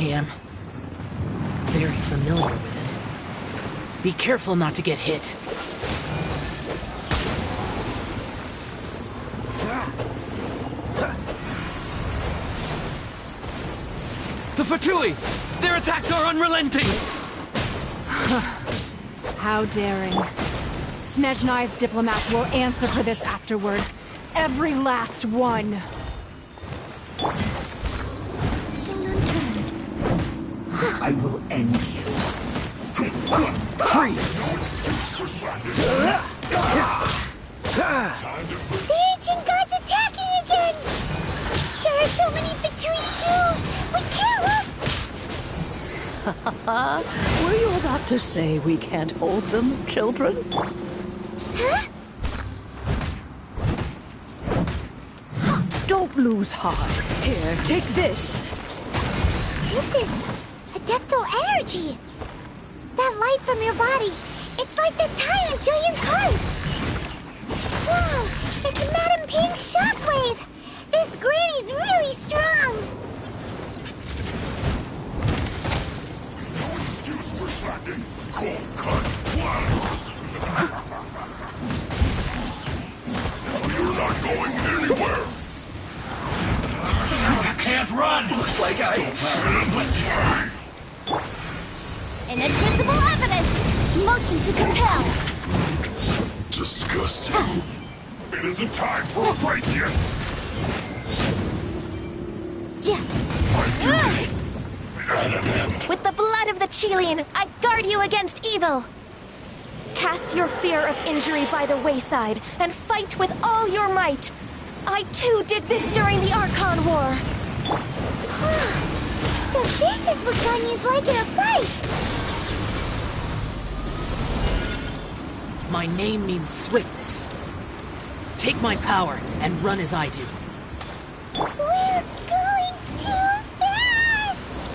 am very familiar with it. Be careful not to get hit. The Fatui! Their attacks are unrelenting! How daring. Snezhnai's diplomats will answer for this afterward. Every last one. I will end you. Freeze! The ancient god's attacking again! There are so many between too! We can't look! Were you about to say we can't hold them, children? Huh? Don't lose heart. Here, take this. This is adeptal energy! That light from your body, it's like the time of Julian Cars! Wow, it's Madame Ping's shockwave! This granny's really strong! No excuse for slacking! Cold cut! You're not going anywhere! You can't run! Looks like I... Inadmissible evidence! Motion to compel! Disgusting. It isn't time for a break yet! My duty at an end. With the blood of the Chilean, I guard you against evil! Cast your fear of injury by the wayside, and fight with all your might! I too did this during the Archon War! So this is what Ganya's like in a fight! My name means swiftness. Take my power and run as I do. We're going too fast!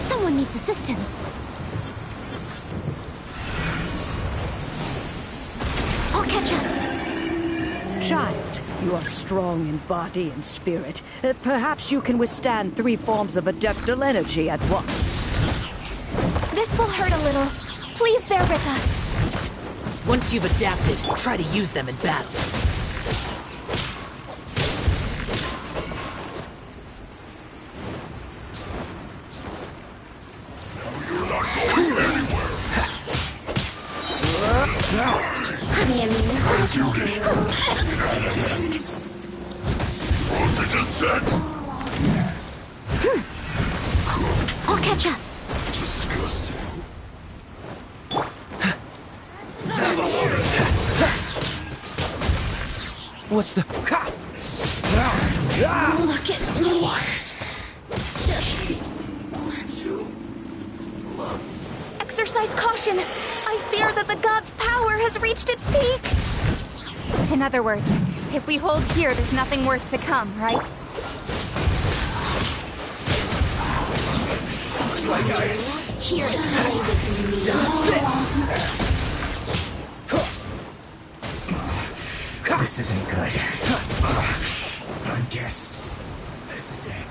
Someone needs assistance. I'll catch up. Child, you are strong in body and spirit. Perhaps you can withstand 3 forms of adeptal energy at once. This will hurt a little. Please bear with us. Once you've adapted, try to use them in battle. You're not going anywhere! My duty at an end. Rosa just said. I'll catch up. Disgusting. What's the... Look at me. Just... Exercise caution. I fear that the god's power has reached its peak. In other words, if we hold here, there's nothing worse to come, right? Looks like I... Here it is. Dodge this! This isn't good. I guess this is it.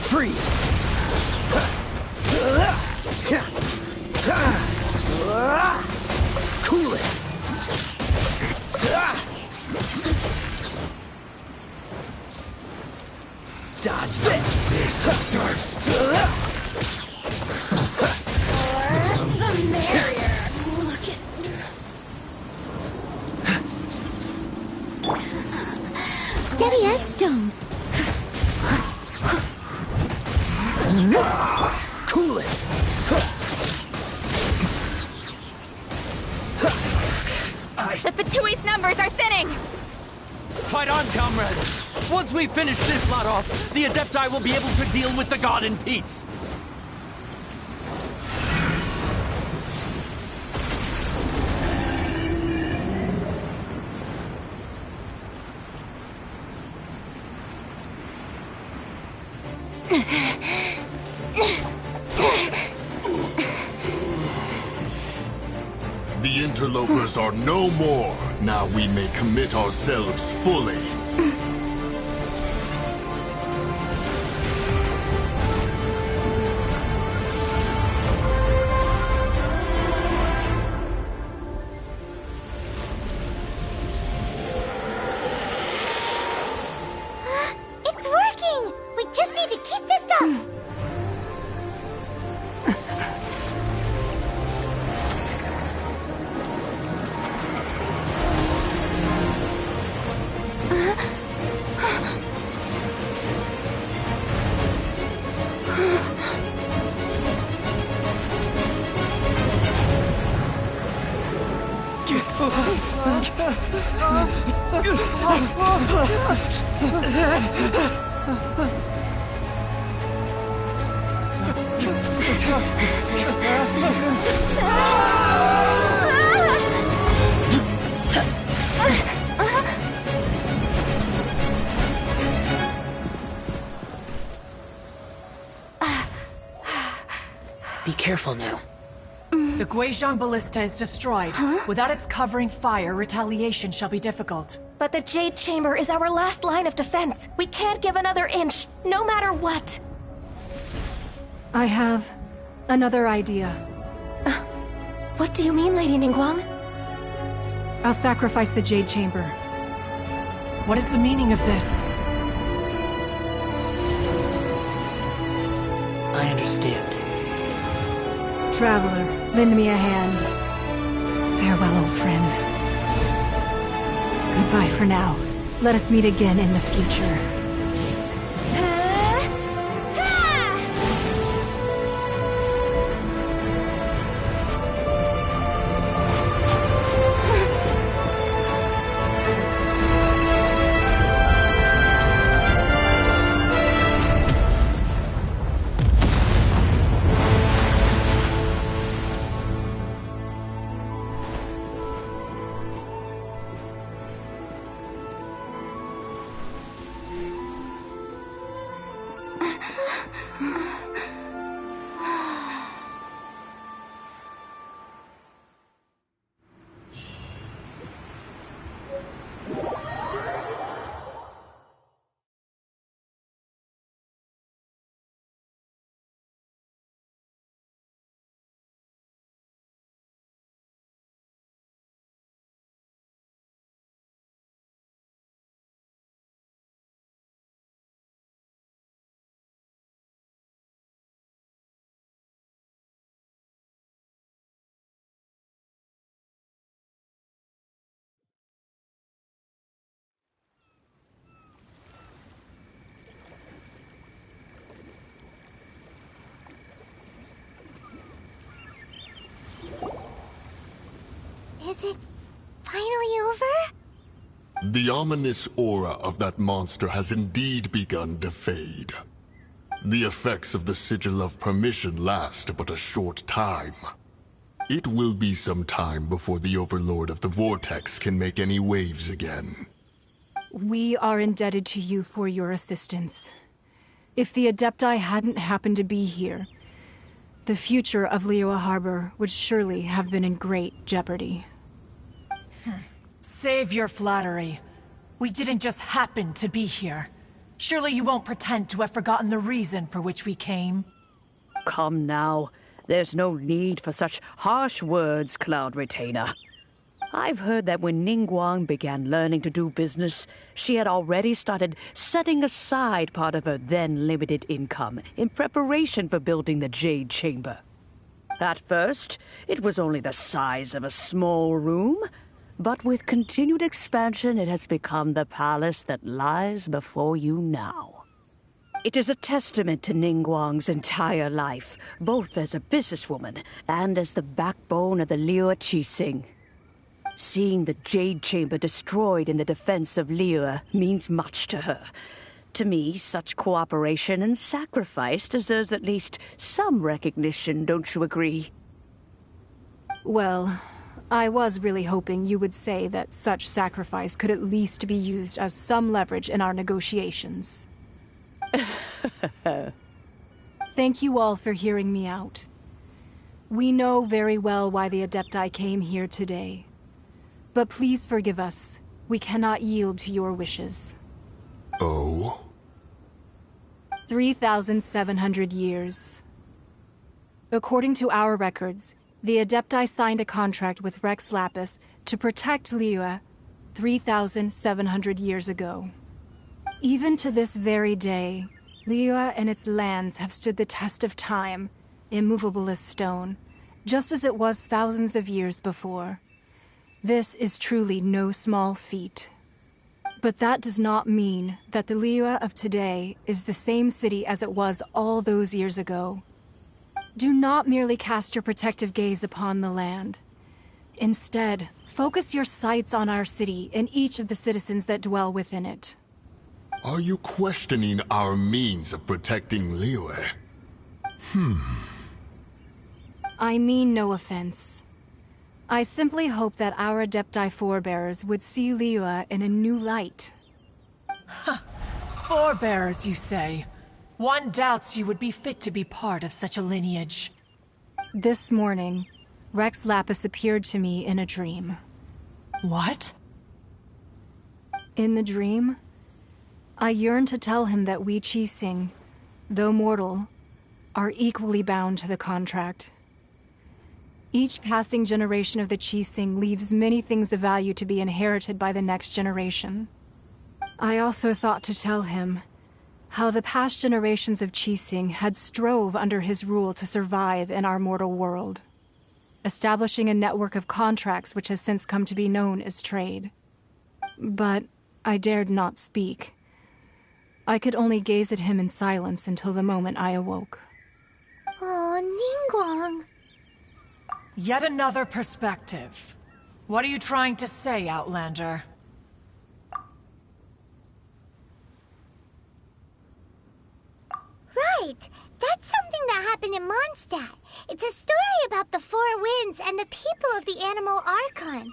Freeze! Cool it! Dodge this! Thirst! The merrier. Look at steady as stone. Cool it! The Fatui's numbers are thinning! Fight on, comrades! Once we finish this lot off, the Adepti will be able to deal with the god in peace! The interlopers are no more. Now we may commit ourselves fully. It's working! We just need to keep this up! Be careful now. The Guizhong ballista is destroyed. Without its covering fire, retaliation shall be difficult. But the Jade Chamber is our last line of defense. We can't give another inch, no matter what. I have another idea. What do you mean, Lady Ningguang? I'll sacrifice the Jade Chamber. What is the meaning of this? I understand. Traveler, lend me a hand. Farewell, old friend. Goodbye for now. Let us meet again in the future. Is it finally over? The ominous aura of that monster has indeed begun to fade. The effects of the Sigil of Permission last but a short time. It will be some time before the Overlord of the Vortex can make any waves again. We are indebted to you for your assistance. If the Adepti hadn't happened to be here, the future of Liyue Harbor would surely have been in great jeopardy. Save your flattery. We didn't just happen to be here. Surely you won't pretend to have forgotten the reason for which we came. Come now. There's no need for such harsh words, Cloud Retainer. I've heard that when Ningguang began learning to do business, she had already started setting aside part of her then limited income in preparation for building the Jade Chamber. At first, it was only the size of a small room, but with continued expansion, it has become the palace that lies before you now. It is a testament to Ningguang's entire life, both as a businesswoman and as the backbone of the Liyue Qixing. Seeing the Jade Chamber destroyed in the defense of Liyue means much to her. To me, such cooperation and sacrifice deserves at least some recognition, don't you agree? Well, I was really hoping you would say that such sacrifice could at least be used as some leverage in our negotiations. Thank you all for hearing me out. We know very well why the Adepti came here today. But please forgive us. We cannot yield to your wishes. Oh? 3,700 years. According to our records, the Adepti signed a contract with Rex Lapis to protect Liyue 3,700 years ago. Even to this very day, Liyue and its lands have stood the test of time, immovable as stone, just as it was thousands of years before. This is truly no small feat. But that does not mean that the Liyue of today is the same city as it was all those years ago. Do not merely cast your protective gaze upon the land. Instead, focus your sights on our city and each of the citizens that dwell within it. Are you questioning our means of protecting Liyue? I mean no offense. I simply hope that our Adepti forebears would see Liyue in a new light. Forebears, you say? One doubts you would be fit to be part of such a lineage. This morning, Rex Lapis appeared to me in a dream. What? In the dream, I yearned to tell him that we Qixing, though mortal, are equally bound to the contract. Each passing generation of the Qixing leaves many things of value to be inherited by the next generation. I also thought to tell him how the past generations of Qixing had strove under his rule to survive in our mortal world, establishing a network of contracts which has since come to be known as trade. But I dared not speak. I could only gaze at him in silence until the moment I awoke. Oh, Ningguang. Yet another perspective. What are you trying to say, Outlander? Right! That's something that happened in Mondstadt. It's a story about the Four Winds and the people of the Animal Archon.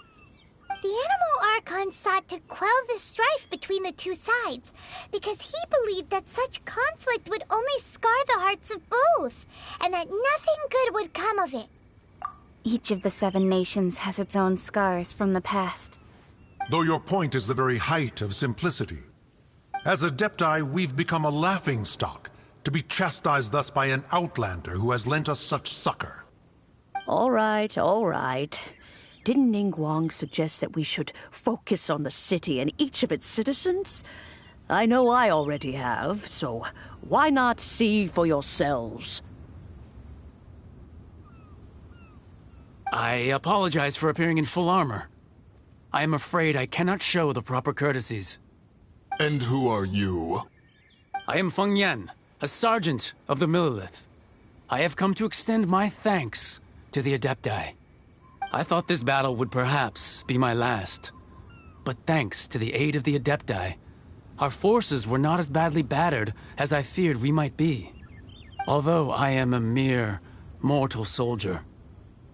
The Animal Archon sought to quell the strife between the two sides, because he believed that such conflict would only scar the hearts of both, and that nothing good would come of it. Each of the 7 nations has its own scars from the past. Though your point is the very height of simplicity. As Adepti, we've become a laughingstock, to be chastised thus by an outlander who has lent us such succor. All right, all right. Didn't Ningguang suggest that we should focus on the city and each of its citizens? I know I already have, so why not see for yourselves? I apologize for appearing in full armor. I am afraid I cannot show the proper courtesies. And who are you? I am Feng Yan, a sergeant of the Millilith. I have come to extend my thanks to the Adepti. I thought this battle would perhaps be my last. But thanks to the aid of the Adepti, our forces were not as badly battered as I feared we might be. Although I am a mere mortal soldier,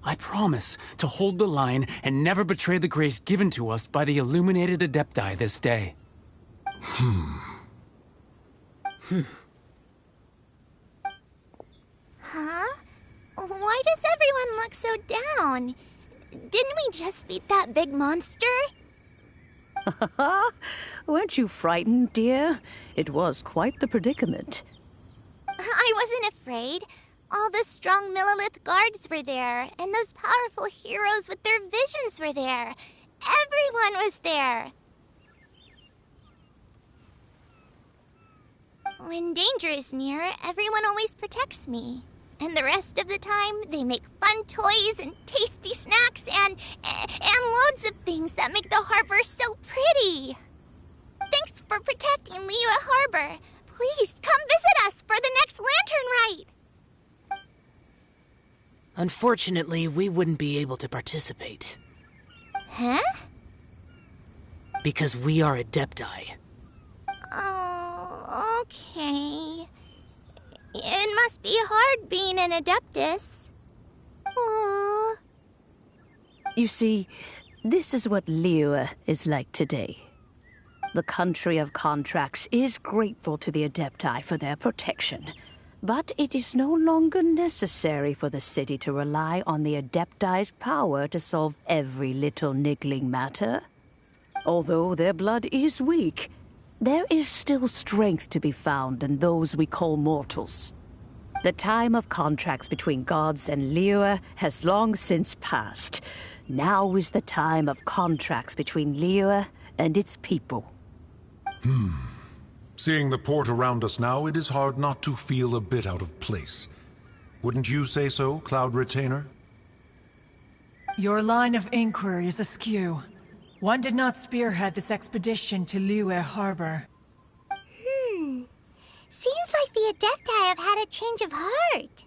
I promise to hold the line and never betray the grace given to us by the illuminated Adepti this day. Huh? Why does everyone look so down? Didn't we just beat that big monster? Weren't you frightened, dear? It was quite the predicament. I wasn't afraid. All the strong Millilith guards were there, and those powerful heroes with their visions were there. Everyone was there. When danger is near, everyone always protects me. And the rest of the time, they make fun toys and tasty snacks and loads of things that make the harbor so pretty. Thanks for protecting Liyue Harbor. Please come visit us for the next lantern rite. Unfortunately, we wouldn't be able to participate. Huh? Because we are Adepti. Oh, okay. It must be hard being an Adeptus. Aww. You see, this is what Liyue is like today. The country of contracts is grateful to the Adepti for their protection. But it is no longer necessary for the city to rely on the Adepti's power to solve every little niggling matter. Although their blood is weak, there is still strength to be found in those we call mortals. The time of contracts between gods and Liyue has long since passed. Now is the time of contracts between Liyue and its people. Seeing the port around us now, it is hard not to feel a bit out of place. Wouldn't you say so, Cloud Retainer? Your line of inquiry is askew. One did not spearhead this expedition to Liyue Harbor. Seems like the Adepti have had a change of heart.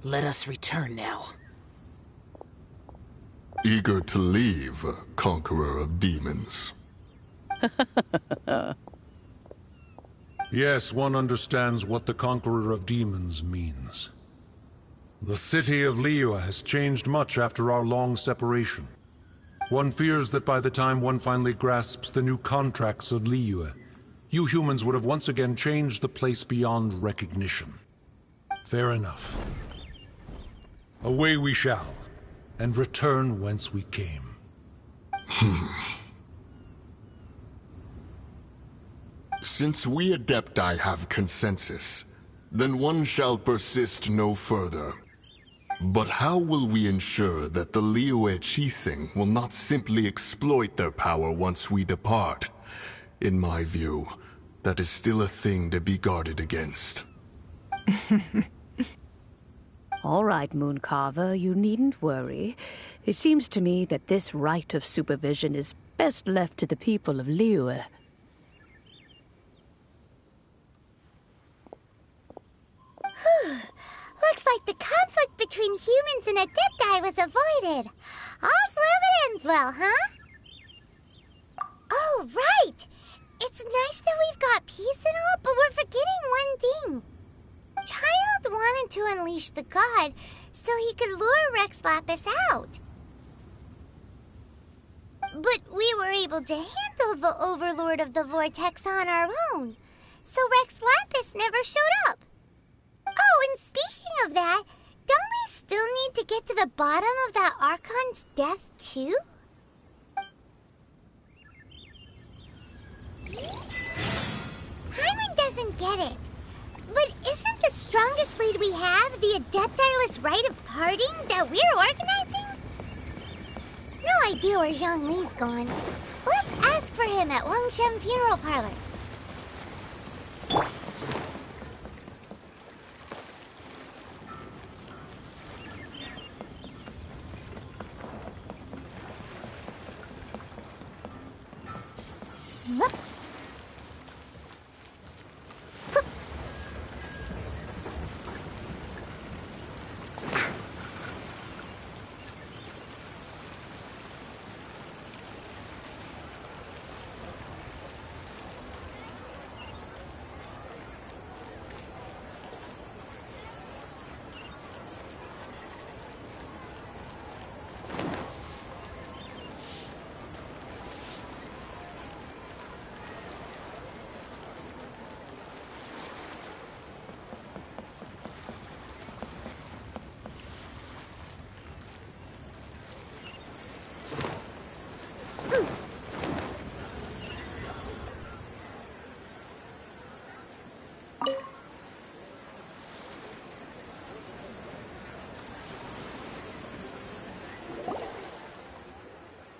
Let us return now. Eager to leave, conqueror of demons. Yes, one understands what the Conqueror of Demons means. The city of Liyue has changed much after our long separation. One fears that by the time one finally grasps the new contracts of Liyue, you humans would have once again changed the place beyond recognition. Fair enough. Away we shall, and return whence we came. Since we Adepti have consensus, then one shall persist no further. But how will we ensure that the Liyue Qixing will not simply exploit their power once we depart? In my view, that is still a thing to be guarded against. All right, Mooncarver, you needn't worry. It seems to me that this right of supervision is best left to the people of Liyue. Looks like the conflict between humans and Adepti was avoided. All's well that ends well, huh? Oh, right! It's nice that we've got peace and all, but we're forgetting one thing. Child wanted to unleash the god so he could lure Rex Lapis out. But we were able to handle the Overlord of the Vortex on our own, so Rex Lapis never showed up. Oh, and speaking of that, don't we still need to get to the bottom of that Archon's death, too? Hyman doesn't get it. But isn't the strongest lead we have the Adeptiless rite of parting that we're organizing? No idea where Zhongli's gone. Let's ask for him at Wangshen Funeral Parlor.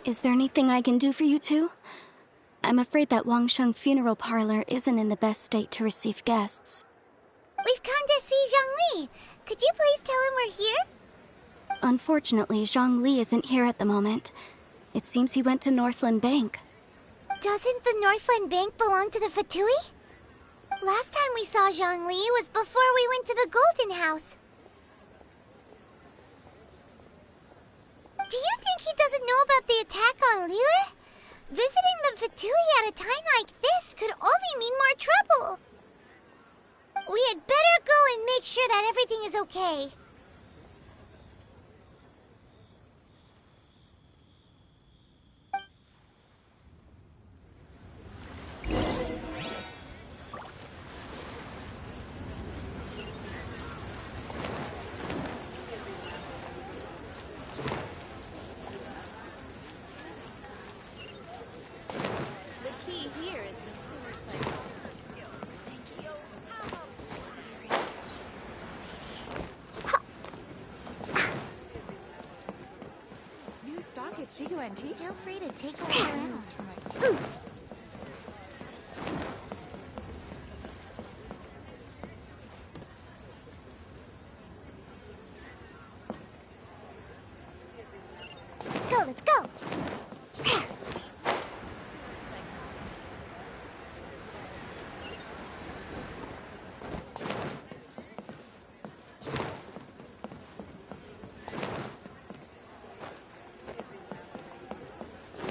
Is there anything I can do for you two? I'm afraid that Wangshen Funeral Parlor isn't in the best state to receive guests. We've come to see Zhongli. Could you please tell him we're here? Unfortunately, Zhongli isn't here at the moment. It seems he went to Northland Bank. Doesn't the Northland Bank belong to the Fatui? Last time we saw Zhongli was before we went to the Golden House. Do you think he doesn't know about the attack on Liyue? Visiting the Fatui at a time like this could only mean more trouble. We had better go and make sure that everything is okay. stock at Seago Antiques? Feel free to take a look around. For my toes. Let's go, let's go!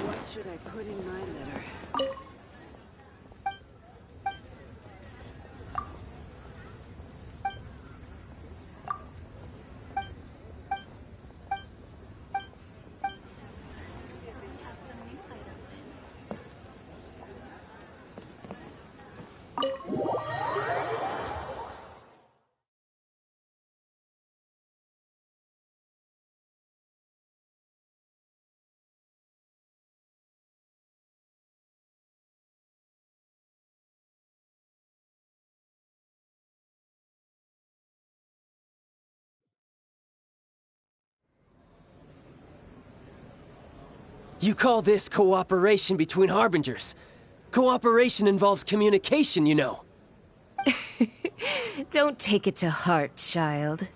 What should I put in my letter? You call this cooperation between Harbingers? Cooperation involves communication, you know. Don't take it to heart, child.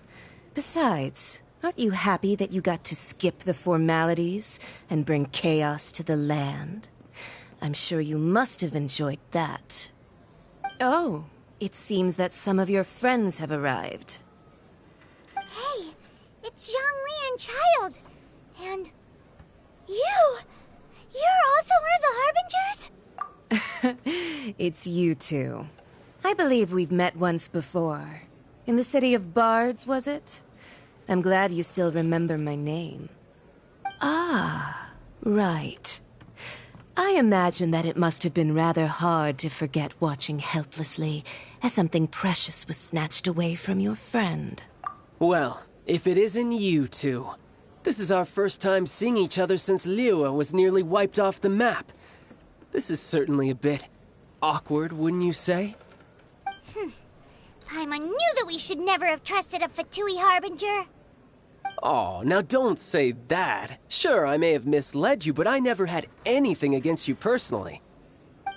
Besides, aren't you happy that you got to skip the formalities and bring chaos to the land? I'm sure you must have enjoyed that. Oh, it seems that some of your friends have arrived. Hey, it's Zhongli and Child. And... You're also one of the Harbingers? It's you two. I believe we've met once before. In the city of Bards, was it? I'm glad you still remember my name. Ah, right. I imagine that it must have been rather hard to forget watching helplessly as something precious was snatched away from your friend. Well, if it isn't you two. This is our first time seeing each other since Liyue was nearly wiped off the map. This is certainly a bit awkward, wouldn't you say? Paimon knew that we should never have trusted a Fatui Harbinger. Oh, now don't say that. Sure, I may have misled you, but I never had anything against you personally.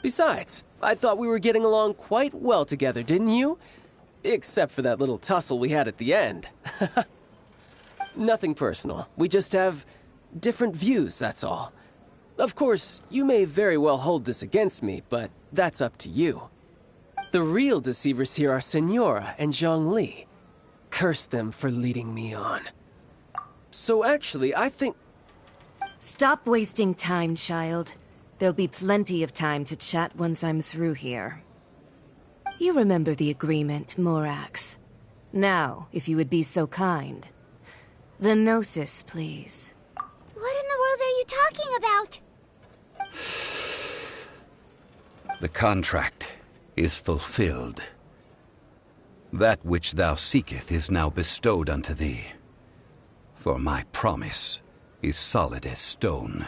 Besides, I thought we were getting along quite well together, didn't you? Except for that little tussle we had at the end. Nothing personal. We just have different views, that's all. Of course, you may very well hold this against me, but that's up to you. The real deceivers here are Senora and Zhongli. Curse them for leading me on. So actually, I think... Stop wasting time, child. There'll be plenty of time to chat once I'm through here. You remember the agreement, Morax. Now, if you would be so kind. The Gnosis, please. What in the world are you talking about? The contract is fulfilled. That which thou seeketh is now bestowed unto thee. For my promise is solid as stone.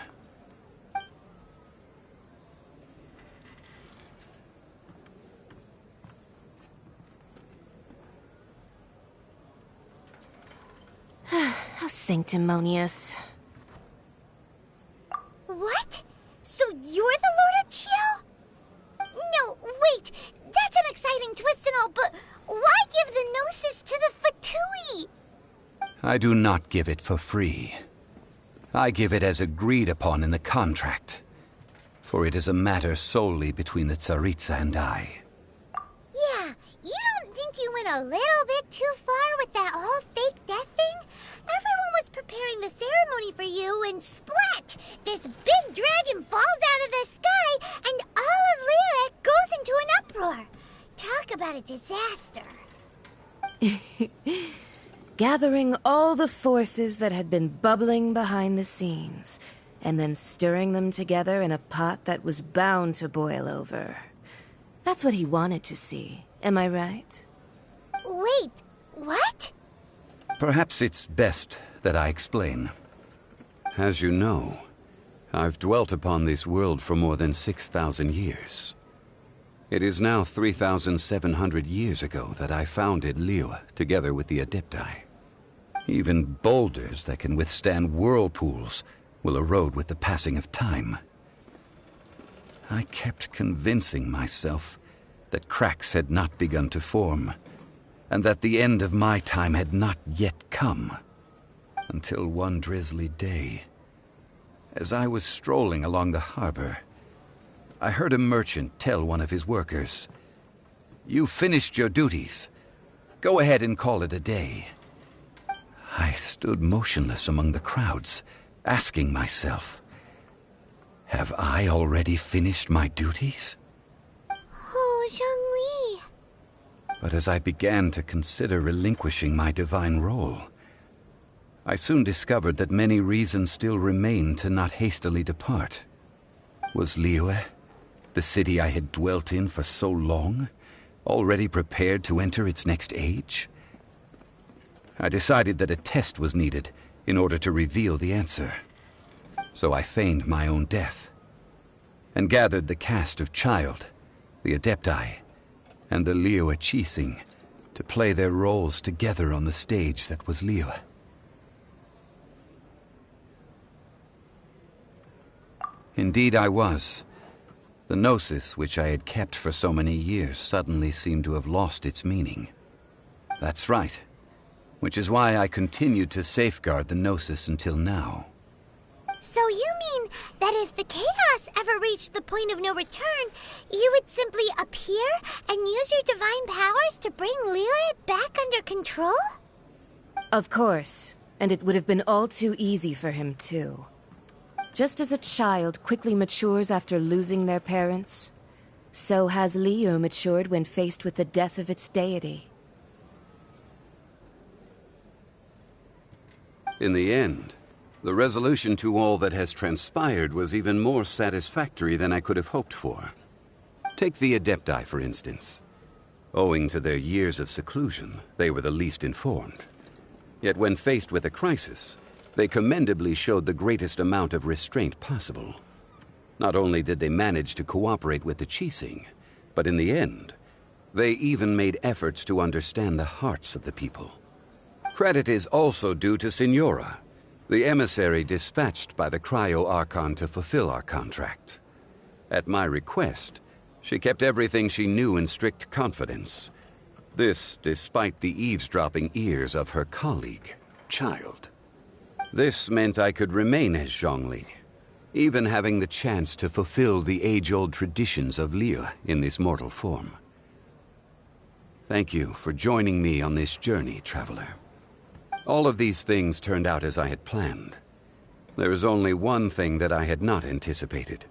How sanctimonious. What? So you're the Lord of Chiao? No, wait! That's an exciting twist and all, but why give the Gnosis to the Fatui? I do not give it for free. I give it as agreed upon in the contract. For it is a matter solely between the Tsaritsa and I. Yeah, you don't think you went a little bit too far with that whole fake death thing? Everyone was preparing the ceremony for you, and splat! This big dragon falls out of the sky, and all of Lyric goes into an uproar. Talk about a disaster. Gathering all the forces that had been bubbling behind the scenes, and then stirring them together in a pot that was bound to boil over. That's what he wanted to see, am I right? Wait, what? Perhaps it's best that I explain. As you know, I've dwelt upon this world for more than 6,000 years. It is now 3,700 years ago that I founded Liyue together with the Adepti. Even boulders that can withstand whirlpools will erode with the passing of time. I kept convincing myself that cracks had not begun to form, and that the end of my time had not yet come. Until one drizzly day, as I was strolling along the harbor, I heard a merchant tell one of his workers, "You finished your duties. Go ahead and call it a day." I stood motionless among the crowds, asking myself, have I already finished my duties? Oh, Zhongli. But as I began to consider relinquishing my divine role, I soon discovered that many reasons still remained to not hastily depart. Was Liyue, the city I had dwelt in for so long, already prepared to enter its next age? I decided that a test was needed in order to reveal the answer. So I feigned my own death, and gathered the cast of Child, the Adepti, and the Liyue Qixing to play their roles together on the stage that was Liyue. Indeed I was. The gnosis which I had kept for so many years suddenly seemed to have lost its meaning. That's right, which is why I continued to safeguard the gnosis until now. So you mean that if the chaos ever reached the point of no return, you would simply appear and use your divine powers to bring Liyue back under control? Of course, and it would have been all too easy for him too. Just as a child quickly matures after losing their parents, so has Liyue matured when faced with the death of its deity. In the end, the resolution to all that has transpired was even more satisfactory than I could have hoped for. Take the Adepti, for instance. Owing to their years of seclusion, they were the least informed. Yet when faced with a crisis, they commendably showed the greatest amount of restraint possible. Not only did they manage to cooperate with the Qixing, but in the end, they even made efforts to understand the hearts of the people. Credit is also due to Signora, the emissary dispatched by the Cryo-Archon to fulfill our contract. At my request, she kept everything she knew in strict confidence. This despite the eavesdropping ears of her colleague, Child. This meant I could remain as Zhongli, even having the chance to fulfill the age-old traditions of Liyue in this mortal form. Thank you for joining me on this journey, traveler. All of these things turned out as I had planned. There is only one thing that I had not anticipated,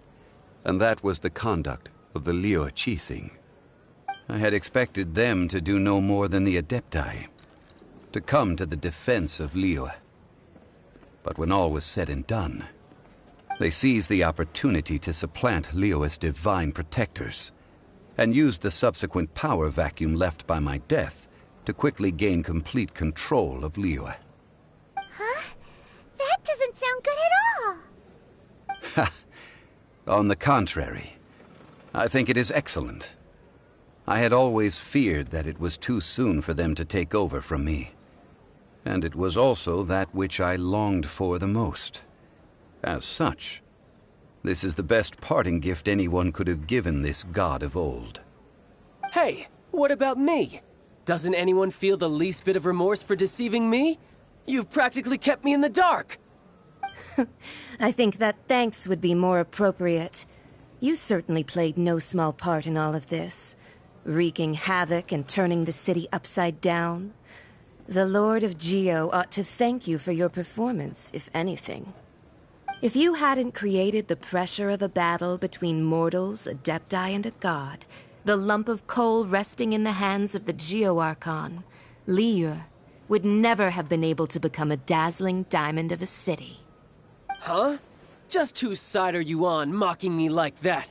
and that was the conduct of the Liyue Qixing. I had expected them to do no more than the Adepti, to come to the defense of Liyue. But when all was said and done, they seized the opportunity to supplant Liyue's divine protectors, and used the subsequent power vacuum left by my death to quickly gain complete control of Liyue. Huh? That doesn't sound good at all! Ha! On the contrary, I think it is excellent. I had always feared that it was too soon for them to take over from me. And it was also that which I longed for the most. As such, this is the best parting gift anyone could have given this god of old. Hey, what about me? Doesn't anyone feel the least bit of remorse for deceiving me? You've practically kept me in the dark! I think that thanks would be more appropriate. You certainly played no small part in all of this, wreaking havoc and turning the city upside down. The Lord of Geo ought to thank you for your performance, if anything. If you hadn't created the pressure of a battle between mortals, Adepti, and a god, the lump of coal resting in the hands of the Geo-Archon, Liyue, would never have been able to become a dazzling diamond of a city. Huh? Just whose side are you on, mocking me like that?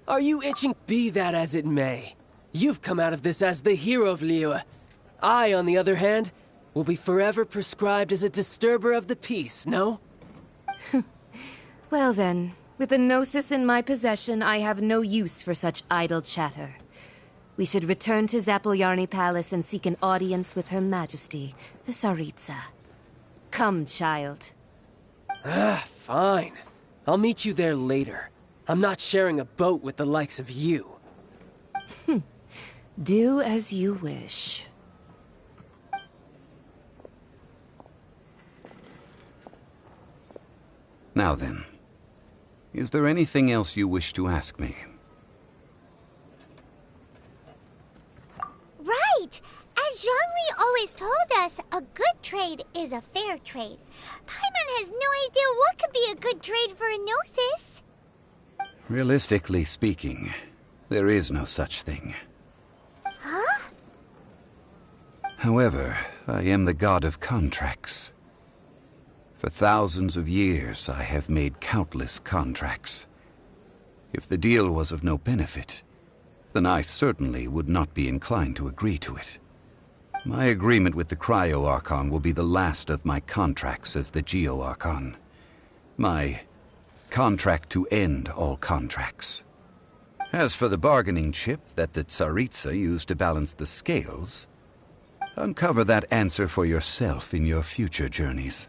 Are you itching? Be that as it may. You've come out of this as the hero of Liyue. I, on the other hand, will be forever prescribed as a disturber of the peace, no? Well then, with the Gnosis in my possession, I have no use for such idle chatter. We should return to Zapoljarny Palace and seek an audience with Her Majesty, the Tsaritsa. Come, child. Fine. I'll meet you there later. I'm not sharing a boat with the likes of you. Do as you wish. Now then, is there anything else you wish to ask me? Right! As Zhongli always told us, a good trade is a fair trade. Paimon has no idea what could be a good trade for Enosis. Realistically speaking, there is no such thing. Huh? However, I am the god of contracts. For thousands of years, I have made countless contracts. If the deal was of no benefit, then I certainly would not be inclined to agree to it. My agreement with the Cryo-Archon will be the last of my contracts as the Geo-Archon. My contract to end all contracts. As for the bargaining chip that the Tsaritsa used to balance the scales, uncover that answer for yourself in your future journeys.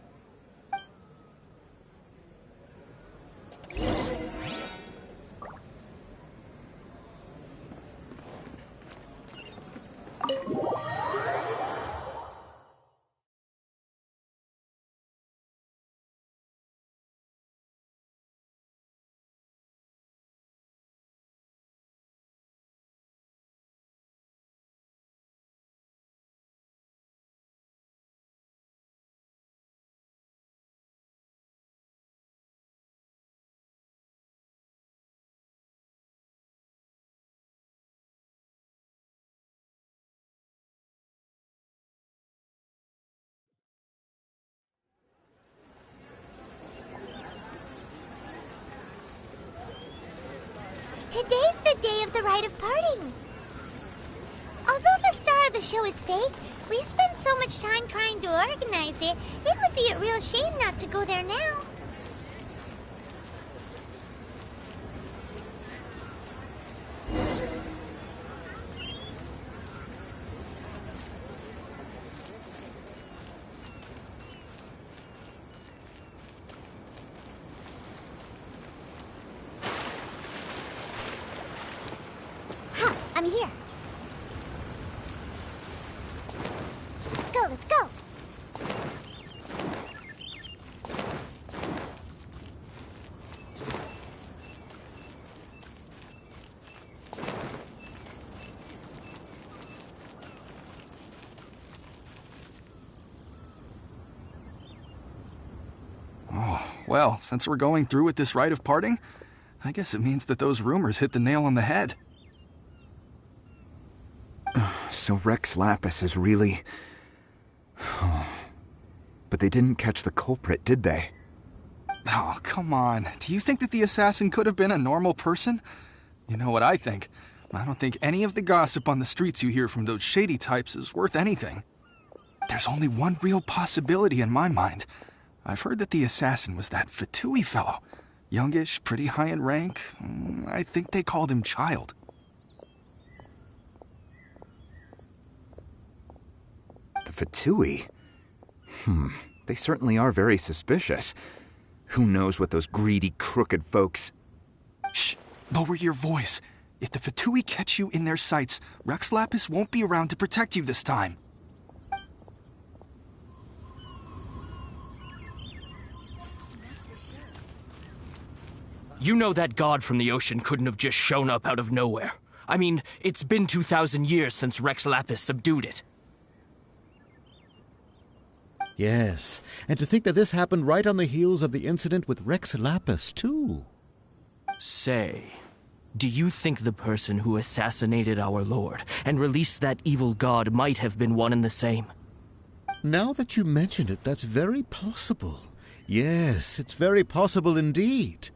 Today's the day of the rite of parting. Although the star of the show is fake, we've spent so much time trying to organize it, it would be a real shame not to go there now. I'm here. Let's go, let's go. Oh, well, since we're going through with this rite of parting, I guess it means that those rumors hit the nail on the head. So Rex Lapis is really... But they didn't catch the culprit, did they? Oh, come on. Do you think that the assassin could have been a normal person? You know what I think. I don't think any of the gossip on the streets you hear from those shady types is worth anything. There's only one real possibility in my mind. I've heard that the assassin was that Fatui fellow. Youngish, pretty high in rank. I think they called him Child. The Fatui? They certainly are very suspicious. Who knows what those greedy, crooked folks... Shh! Lower your voice. If the Fatui catch you in their sights, Rex Lapis won't be around to protect you this time. You know that god from the ocean couldn't have just shown up out of nowhere. I mean, it's been 2,000 years since Rex Lapis subdued it. Yes, and to think that this happened right on the heels of the incident with Rex Lapis, too. Say, do you think the person who assassinated our lord and released that evil god might have been one and the same? Now that you mention it, that's very possible. Yes, it's very possible indeed.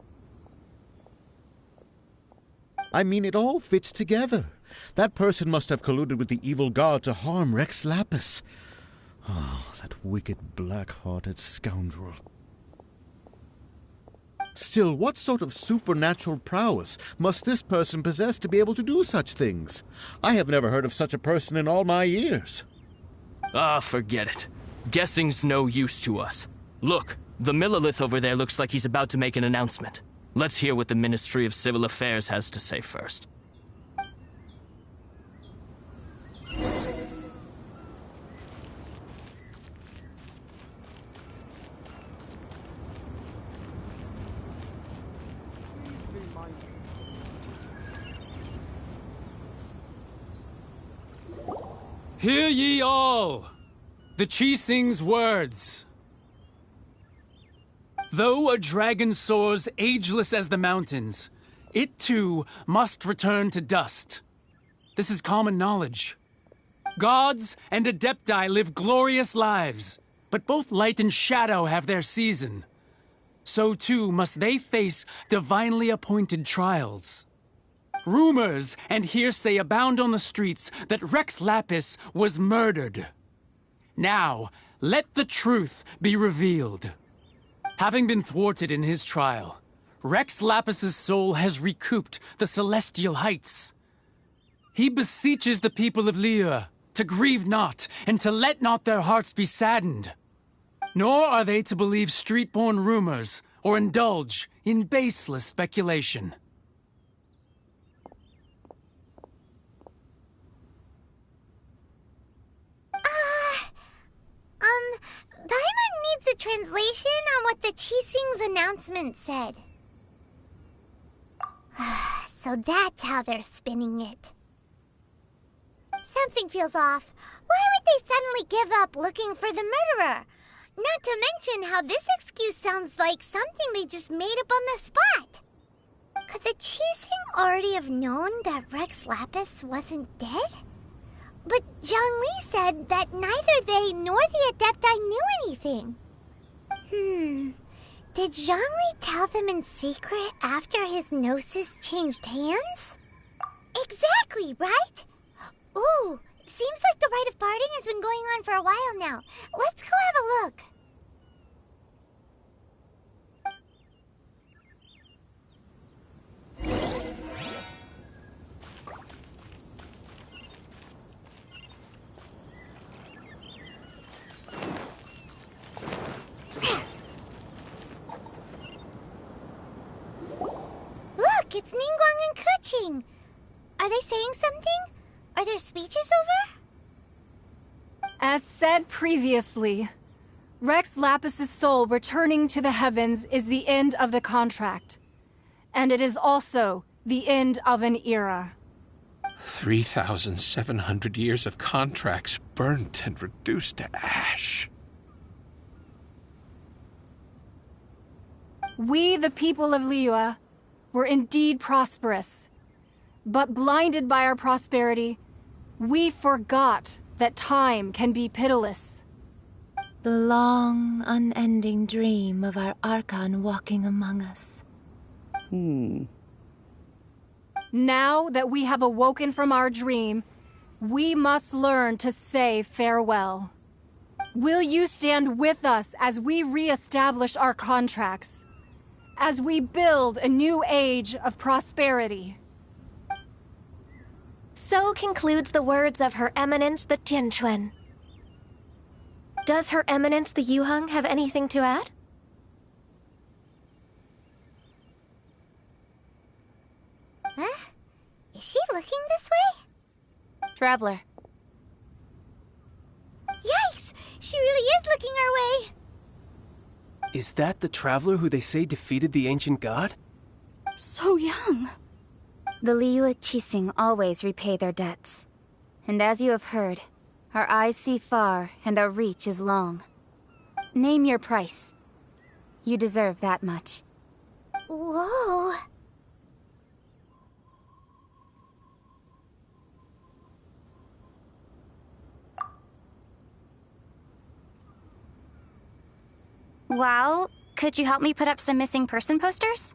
I mean, it all fits together. That person must have colluded with the evil god to harm Rex Lapis. Oh, that wicked, black-hearted scoundrel. Still, what sort of supernatural prowess must this person possess to be able to do such things? I have never heard of such a person in all my years. Ah, forget it. Guessing's no use to us. Look, The Millilith over there looks like he's about to make an announcement. Let's hear what the Ministry of Civil Affairs has to say first. Hear ye all! The Qixing's words. Though a dragon soars ageless as the mountains, it too must return to dust. This is common knowledge. Gods and Adepti live glorious lives, but both light and shadow have their season. So too must they face divinely appointed trials. Rumors and hearsay abound on the streets that Rex Lapis was murdered. Now, let the truth be revealed. Having been thwarted in his trial, Rex Lapis's soul has recouped the celestial heights. He beseeches the people of Liyue to grieve not and to let not their hearts be saddened. Nor are they to believe street-born rumors or indulge in baseless speculation. Paimon needs a translation on what the Qixing's announcement said. So that's how they're spinning it. Something feels off. Why would they suddenly give up looking for the murderer? Not to mention how this excuse sounds like something they just made up on the spot. Could the Qixing already have known that Rex Lapis wasn't dead? But Zhongli said that neither they nor the Adepti knew anything. Did Zhongli tell them in secret after his gnosis changed hands? Exactly, right? Ooh, seems like the rite of parting has been going on for a while now. Let's go have a look. Look, it's Ningguang and Keqing. Are they saying something? Are their speeches over? As said previously, Rex Lapis's soul returning to the heavens is the end of the contract. And it is also the end of an era. 3,700 years of contracts burnt and reduced to ash. We, the people of Liyue, were indeed prosperous. But blinded by our prosperity, we forgot that time can be pitiless. The long, unending dream of our Archon walking among us. Now that we have awoken from our dream, we must learn to say farewell. Will you stand with us as we re-establish our contracts? As we build a new age of prosperity? So concludes the words of Her Eminence the Tianquan. Does Her Eminence the Yuheng have anything to add? Huh? Is she looking this way? Traveler. Yikes! She really is looking our way! Is that the traveler who they say defeated the ancient god? So young. The Liyue Qixing always repay their debts. And as you have heard, our eyes see far and our reach is long. Name your price. You deserve that much. Whoa! Well, could you help me put up some missing person posters?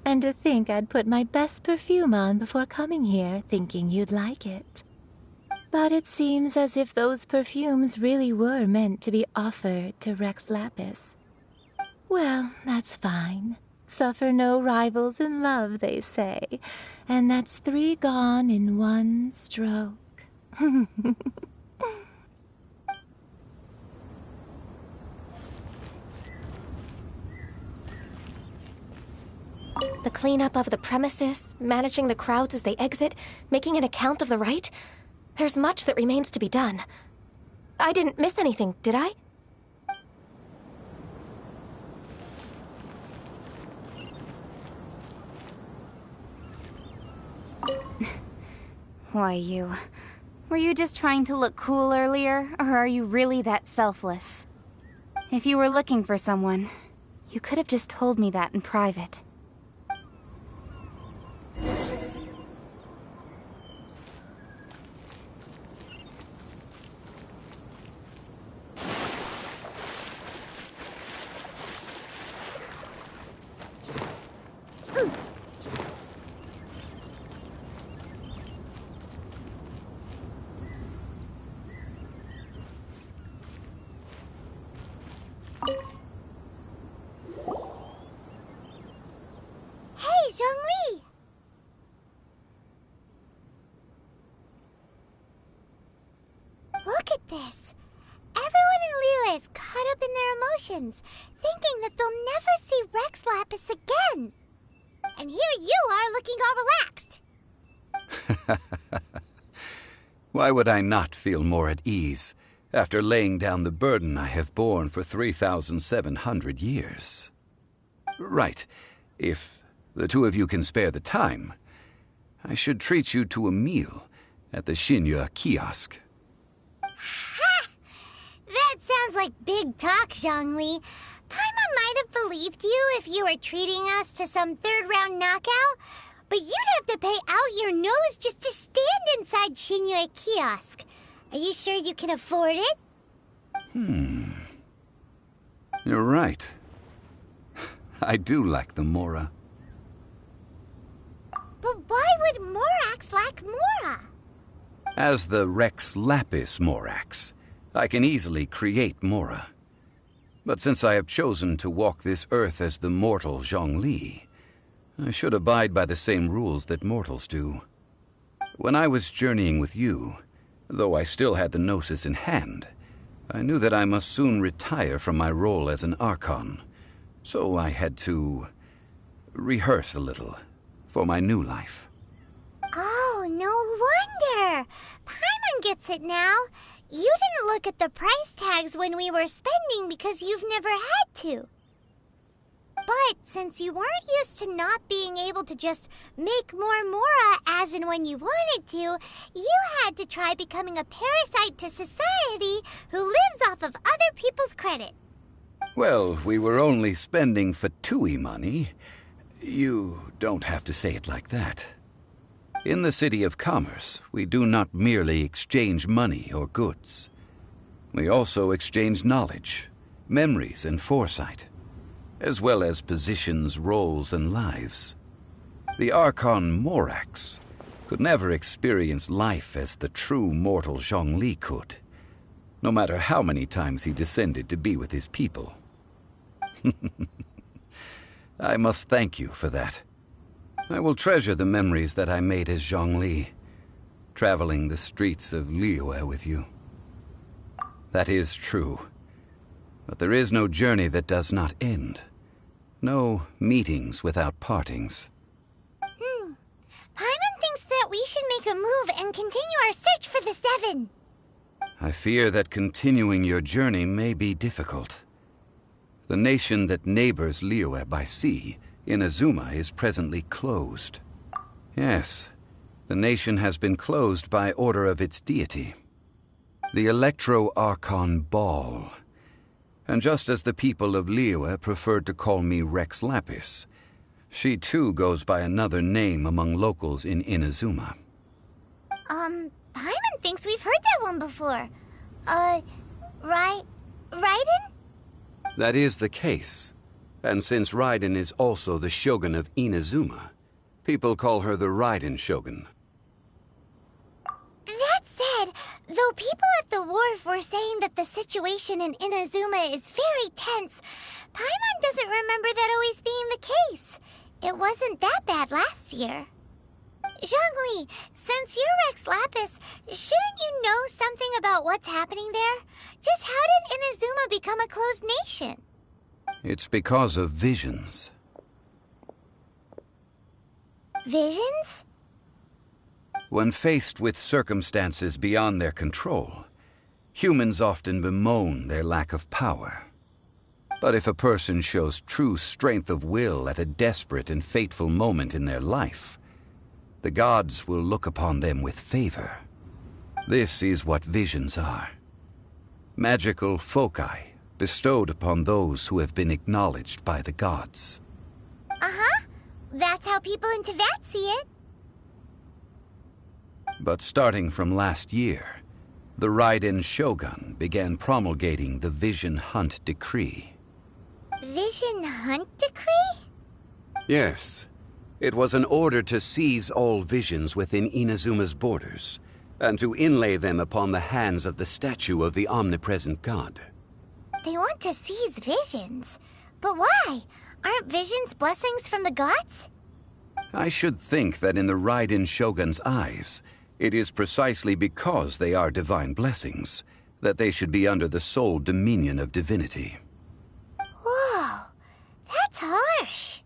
And to think I'd put my best perfume on before coming here, thinking you'd like it. But it seems as if those perfumes really were meant to be offered to Rex Lapis. Well, that's fine. Suffer no rivals in love, they say. And that's 3 gone in 1 stroke. The cleanup of the premises, managing the crowds as they exit, making an account of the rite. There's much that remains to be done. I didn't miss anything, did I? Why, you... Were you just trying to look cool earlier, or are you really that selfless? If you were looking for someone, you could have just told me that in private. Hey, Zhongli! Look at this. Everyone in Liyue is caught up in their emotions, thinking that they'll never see Rex Lapis again. And here you are looking all relaxed. Why would I not feel more at ease after laying down the burden I have borne for 3,700 years? Right. If the two of you can spare the time, I should treat you to a meal at the Shinya kiosk. Ha! That sounds like big talk, Zhongli. Paimon might have believed you if you were treating us to some third-round knockout, but you'd have to pay out your nose just to stand inside Shinya kiosk. Are you sure you can afford it? You're right. I do lack the Mora. But why would Morax lack Mora? As the Rex Lapis Morax, I can easily create Mora. But since I have chosen to walk this earth as the mortal Zhongli, I should abide by the same rules that mortals do. When I was journeying with you, though I still had the Gnosis in hand, I knew that I must soon retire from my role as an Archon, so I had to rehearse a little for my new life. Oh, no wonder. Paimon gets it now. You didn't look at the price tags when we were spending because you've never had to. But since you weren't used to not being able to just make more Mora as and when you wanted to, you had to try becoming a parasite to society who lives off of other people's credit. Well, we were only spending Fatui money. You don't have to say it like that. In the City of Commerce, we do not merely exchange money or goods. We also exchange knowledge, memories, and foresight, as well as positions, roles, and lives. The Archon Morax could never experience life as the true mortal Zhongli could, no matter how many times he descended to be with his people. I must thank you for that. I will treasure the memories that I made as Zhongli, traveling the streets of Liyue with you. That is true. But there is no journey that does not end. No meetings without partings. Paimon thinks that we should make a move and continue our search for the 7. I fear that continuing your journey may be difficult. The nation that neighbors Liyue by sea, Inazuma, is presently closed. Yes, the nation has been closed by order of its deity, the Electro-Archon Ball. And just as the people of Liyue preferred to call me Rex Lapis, she too goes by another name among locals in Inazuma. Paimon thinks we've heard that one before. Raiden? That is the case. And since Raiden is also the shogun of Inazuma, people call her the Raiden Shogun. That said, though people at the wharf were saying that the situation in Inazuma is very tense, Paimon doesn't remember that always being the case. It wasn't that bad last year. Zhongli, since you're Rex Lapis, shouldn't you know something about what's happening there? Just how did Inazuma become a closed nation? It's because of visions. Visions? When faced with circumstances beyond their control, humans often bemoan their lack of power. But if a person shows true strength of will at a desperate and fateful moment in their life, the gods will look upon them with favor. This is what visions are. Magical foci bestowed upon those who have been acknowledged by the gods. Uh-huh. That's how people in Teyvat see it. But starting from last year, the Raiden Shogun began promulgating the Vision Hunt Decree. Vision Hunt Decree? Yes. It was an order to seize all visions within Inazuma's borders, and to inlay them upon the hands of the statue of the omnipresent god. They want to seize visions. But why? Aren't visions blessings from the gods? I should think that in the Raiden Shogun's eyes, it is precisely because they are divine blessings that they should be under the sole dominion of divinity. Whoa, that's harsh.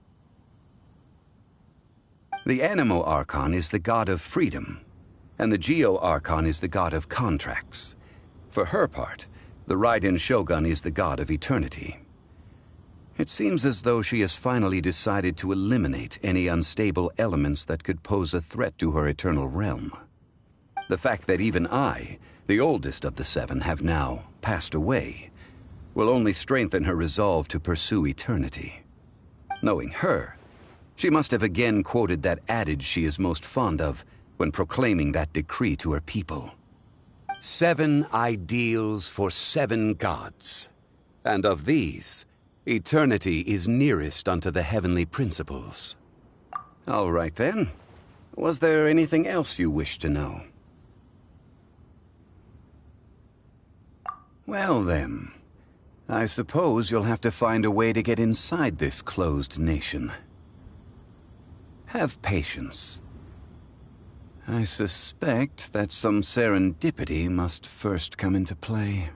The Anemo Archon is the god of freedom, and the Geo Archon is the god of contracts. For her part, the Raiden Shogun is the god of eternity. It seems as though she has finally decided to eliminate any unstable elements that could pose a threat to her eternal realm. The fact that even I, the oldest of the seven, have now passed away, will only strengthen her resolve to pursue eternity. Knowing her, she must have again quoted that adage she is most fond of when proclaiming that decree to her people. 7 ideals for 7 gods, and of these, eternity is nearest unto the heavenly principles. All right then. Was there anything else you wish to know? Well then, I suppose you'll have to find a way to get inside this closed nation. Have patience. I suspect that some serendipity must first come into play.